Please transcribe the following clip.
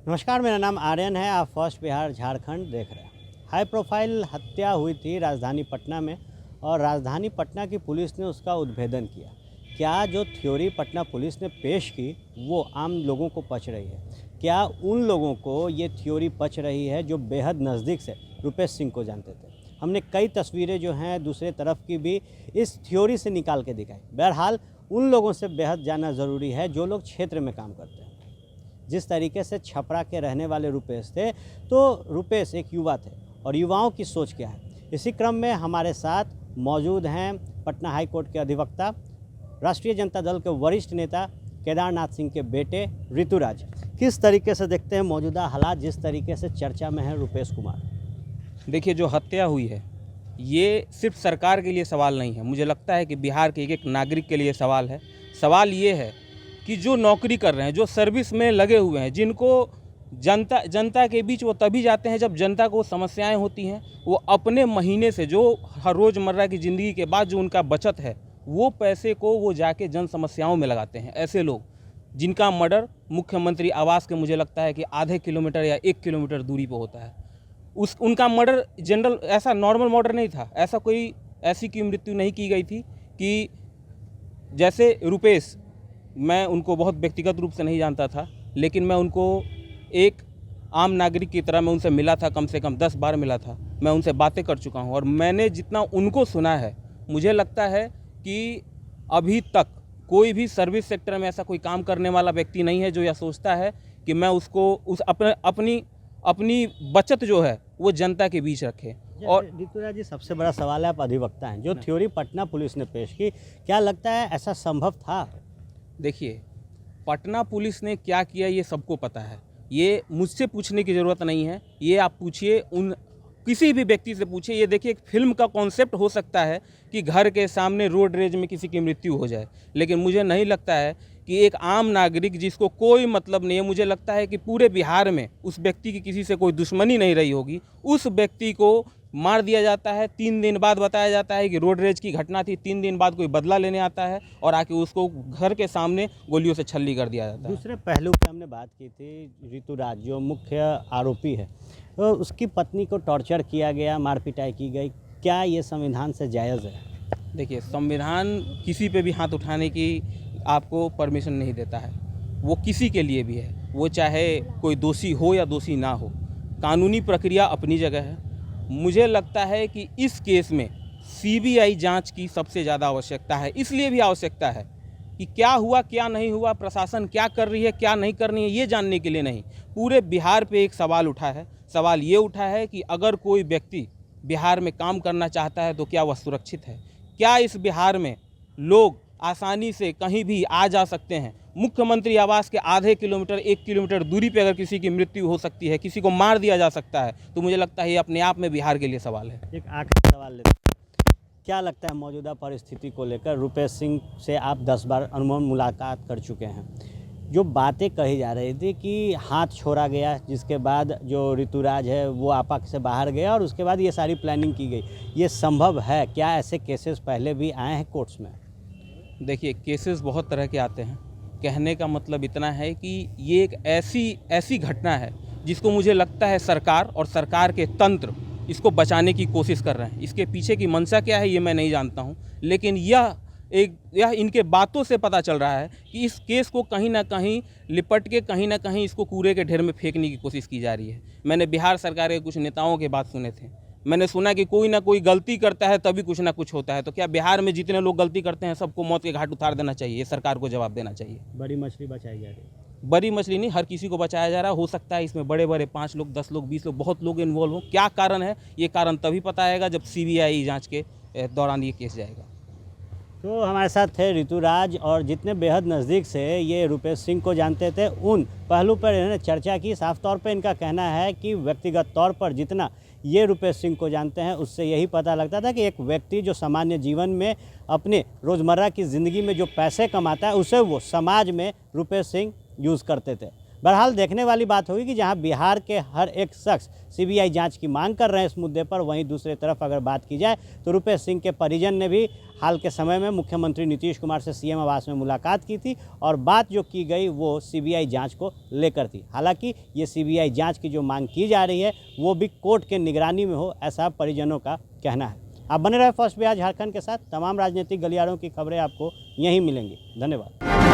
नमस्कार, मेरा नाम आर्यन है। आप फर्स्ट बिहार झारखंड देख रहे हैं। हाई प्रोफाइल हत्या हुई थी राजधानी पटना में और राजधानी पटना की पुलिस ने उसका उद्भेदन किया। क्या जो थ्योरी पटना पुलिस ने पेश की वो आम लोगों को पच रही है? क्या उन लोगों को ये थ्योरी पच रही है जो बेहद नज़दीक से रुपेश सिंह को जानते थे? हमने कई तस्वीरें जो हैं दूसरे तरफ की भी इस थ्योरी से निकाल के दिखाई। बहरहाल उन लोगों से बेहद जानना ज़रूरी है जो लोग क्षेत्र में काम करते हैं। जिस तरीके से छपरा के रहने वाले रुपेश थे, तो रुपेश एक युवा थे और युवाओं की सोच क्या है, इसी क्रम में हमारे साथ मौजूद हैं पटना हाई कोर्ट के अधिवक्ता, राष्ट्रीय जनता दल के वरिष्ठ नेता केदारनाथ सिंह के बेटे ऋतुराज। किस तरीके से देखते हैं मौजूदा हालात, जिस तरीके से चर्चा में है रुपेश कुमार? देखिए, जो हत्या हुई है ये सिर्फ सरकार के लिए सवाल नहीं है। मुझे लगता है कि बिहार के एक नागरिक के लिए सवाल है। सवाल ये है कि जो नौकरी कर रहे हैं, जो सर्विस में लगे हुए हैं, जिनको जनता के बीच वो तभी जाते हैं जब जनता को समस्याएं होती हैं, वो अपने महीने से जो हर रोज़मर्रा की ज़िंदगी के बाद जो उनका बचत है वो पैसे को वो जाके जन समस्याओं में लगाते हैं। ऐसे लोग जिनका मर्डर मुख्यमंत्री आवास के मुझे लगता है कि आधे किलोमीटर या 1 किलोमीटर दूरी पर होता है, उनका मर्डर जनरल ऐसा नॉर्मल मर्डर नहीं था। ऐसा कोई ऐसी की मृत्यु नहीं की गई थी कि जैसे रुपेश, मैं उनको बहुत व्यक्तिगत रूप से नहीं जानता था, लेकिन मैं उनको एक आम नागरिक की तरह मैं उनसे मिला था, कम से कम 10 बार मिला था। मैं उनसे बातें कर चुका हूँ और मैंने जितना उनको सुना है, मुझे लगता है कि अभी तक कोई भी सर्विस सेक्टर में ऐसा कोई काम करने वाला व्यक्ति नहीं है जो यह सोचता है कि मैं उसको अपनी बचत जो है वो जनता के बीच रखे। और ऋतुराज जी, सबसे बड़ा सवाल है, आप अधिवक्ता हैं, जो थ्योरी पटना पुलिस ने पेश की, क्या लगता है ऐसा संभव था? देखिए, पटना पुलिस ने क्या किया ये सबको पता है। ये मुझसे पूछने की ज़रूरत नहीं है, ये आप पूछिए उन किसी भी व्यक्ति से पूछिए। ये देखिए, एक फिल्म का कॉन्सेप्ट हो सकता है कि घर के सामने रोड रेज में किसी की मृत्यु हो जाए, लेकिन मुझे नहीं लगता है कि एक आम नागरिक जिसको कोई मतलब नहीं है, मुझे लगता है कि पूरे बिहार में उस व्यक्ति की किसी से कोई दुश्मनी नहीं रही होगी, उस व्यक्ति को मार दिया जाता है। 3 दिन बाद बताया जाता है कि रोड रेज की घटना थी, 3 दिन बाद कोई बदला लेने आता है और आके उसको घर के सामने गोलियों से छल्ली कर दिया जाता है। दूसरे पहलू पे हमने बात की थी, ऋतुराज जो मुख्य आरोपी है, तो उसकी पत्नी को टॉर्चर किया गया, मार पिटाई की गई। क्या ये संविधान से जायज़ है? देखिए, संविधान किसी पे भी हाथ उठाने की आपको परमिशन नहीं देता है। वो किसी के लिए भी है, वो चाहे कोई दोषी हो या दोषी ना हो। कानूनी प्रक्रिया अपनी जगह है। मुझे लगता है कि इस केस में सीबीआई जांच की सबसे ज़्यादा आवश्यकता है। इसलिए भी आवश्यकता है कि क्या हुआ क्या नहीं हुआ, प्रशासन क्या कर रही है क्या नहीं कर रही है, ये जानने के लिए नहीं। पूरे बिहार पे एक सवाल उठा है। सवाल ये उठा है कि अगर कोई व्यक्ति बिहार में काम करना चाहता है तो क्या वह सुरक्षित है? क्या इस बिहार में लोग आसानी से कहीं भी आ जा सकते हैं? मुख्यमंत्री आवास के आधे किलोमीटर 1 किलोमीटर दूरी पे अगर किसी की मृत्यु हो सकती है, किसी को मार दिया जा सकता है, तो मुझे लगता है ये अपने आप में बिहार के लिए सवाल है। एक आखिरी सवाल लेते हैं। क्या लगता है मौजूदा परिस्थिति को लेकर? रुपेश सिंह से आप 10 बार अनुभव मुलाकात कर चुके हैं। जो बातें कही जा रही थी कि हाथ छोड़ा गया, जिसके बाद जो ऋतुराज है वो आपा से बाहर गया और उसके बाद ये सारी प्लानिंग की गई, ये संभव है? क्या ऐसे केसेस पहले भी आए हैं कोर्ट्स में? देखिए, केसेस बहुत तरह के आते हैं। कहने का मतलब इतना है कि ये एक ऐसी घटना है जिसको मुझे लगता है सरकार और सरकार के तंत्र इसको बचाने की कोशिश कर रहे हैं। इसके पीछे की मंशा क्या है ये मैं नहीं जानता हूँ, लेकिन यह इनके बातों से पता चल रहा है कि इस केस को कहीं ना कहीं लिपट के कहीं ना कहीं इसको कूड़े के ढेर में फेंकने की कोशिश की जा रही है। मैंने बिहार सरकार के कुछ नेताओं के बात सुने थे। मैंने सुना कि कोई ना कोई गलती करता है तभी कुछ ना कुछ होता है। तो क्या बिहार में जितने लोग गलती करते हैं सबको मौत के घाट उतार देना चाहिए? ये सरकार को जवाब देना चाहिए। बड़ी मछली बचाई जा रही है। बड़ी मछली नहीं, हर किसी को बचाया जा रहा है। हो सकता है इसमें बड़े बड़े 5 लोग, 10 लोग, 20 लोग, बहुत लोग इन्वॉल्व हो। क्या कारण है, ये कारण तभी पता आएगा जब सीबीआई जांच के दौरान ये केस जाएगा। तो हमारे साथ थे ऋतुराज और जितने बेहद नज़दीक से ये रुपेश सिंह को जानते थे, उन पहलू पर इन्होंने चर्चा की। साफ तौर पे इनका कहना है कि व्यक्तिगत तौर पर जितना ये रुपेश सिंह को जानते हैं, उससे यही पता लगता था कि एक व्यक्ति जो सामान्य जीवन में अपने रोज़मर्रा की ज़िंदगी में जो पैसे कमाता है, उसे वो समाज में रुपेश सिंह यूज़ करते थे। बहरहाल देखने वाली बात होगी कि जहां बिहार के हर एक शख्स सीबीआई जांच की मांग कर रहे हैं इस मुद्दे पर, वहीं दूसरी तरफ अगर बात की जाए तो रुपेश सिंह के परिजन ने भी हाल के समय में मुख्यमंत्री नीतीश कुमार से सीएम आवास में मुलाकात की थी और बात जो की गई वो सीबीआई जांच को लेकर थी। हालांकि ये सीबीआई जांच की जो मांग की जा रही है वो भी कोर्ट के निगरानी में हो, ऐसा परिजनों का कहना है। आप बने रहे फर्स्ट बिहार झारखंड के साथ। तमाम राजनीतिक गलियारों की खबरें आपको यहीं मिलेंगी। धन्यवाद।